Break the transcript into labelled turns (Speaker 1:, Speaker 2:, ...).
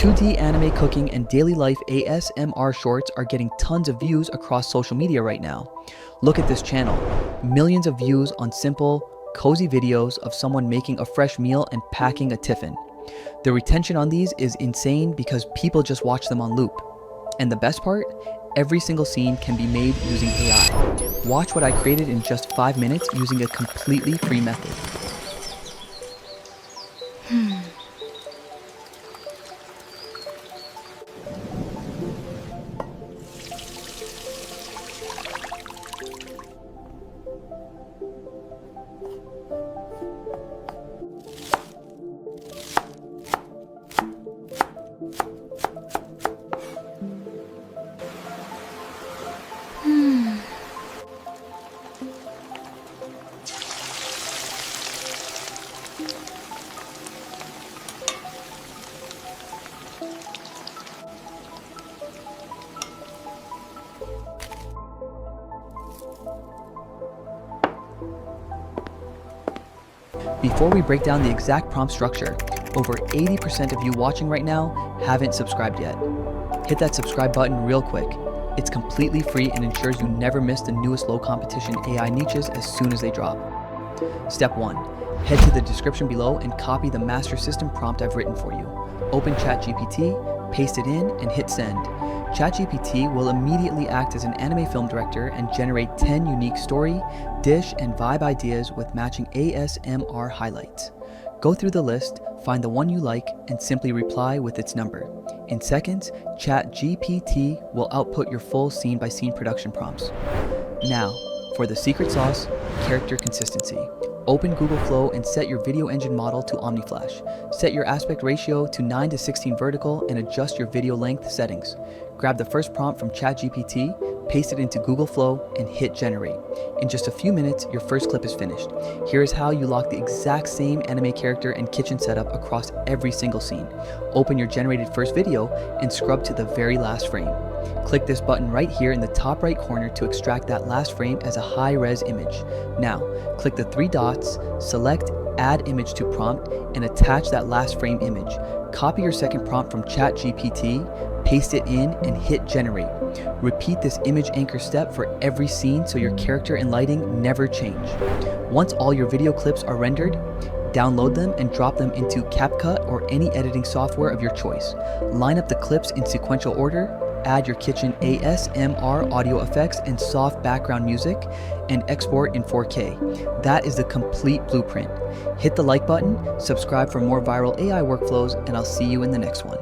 Speaker 1: 2D anime cooking and daily life ASMR shorts are getting tons of views across social media right now. Look at this channel. Millions of views on simple, cozy videos of someone making a fresh meal and packing a tiffin. The retention on these is insane because people just watch them on loop. And the best part? Every single scene can be made using AI. Watch what I created in just 5 minutes using a completely free method. Before we break down the exact prompt structure, over 80% of you watching right now haven't subscribed yet. Hit that subscribe button real quick. It's completely free and ensures you never miss the newest low competition AI niches as soon as they drop. Step 1. Head to the description below and copy the master system prompt I've written for you. Open ChatGPT, paste it in, and hit send. ChatGPT will immediately act as an anime film director and generate 10 unique story, dish, and vibe ideas with matching ASMR highlights. Go through the list, find the one you like, and simply reply with its number. In seconds, ChatGPT will output your full scene-by-scene production prompts. Now, for the secret sauce, character consistency. Open Google Flow and set your video engine model to OmniFlash. Set your aspect ratio to 9:16 vertical and adjust your video length settings. Grab the first prompt from ChatGPT, paste it into Google Flow, and hit generate. In just a few minutes, your first clip is finished. Here is how you lock the exact same anime character and kitchen setup across every single scene. Open your generated first video and scrub to the very last frame. Click this button right here in the top right corner to extract that last frame as a high-res image. Now, click the 3 dots, select Add Image to Prompt, and attach that last frame image. Copy your second prompt from ChatGPT, paste it in, and hit generate. Repeat this image anchor step for every scene so your character and lighting never change. Once all your video clips are rendered, download them and drop them into CapCut or any editing software of your choice. Line up the clips in sequential order, add your kitchen ASMR audio effects and soft background music, and export in 4K. That is the complete blueprint. Hit the like button, subscribe for more viral AI workflows, and I'll see you in the next one.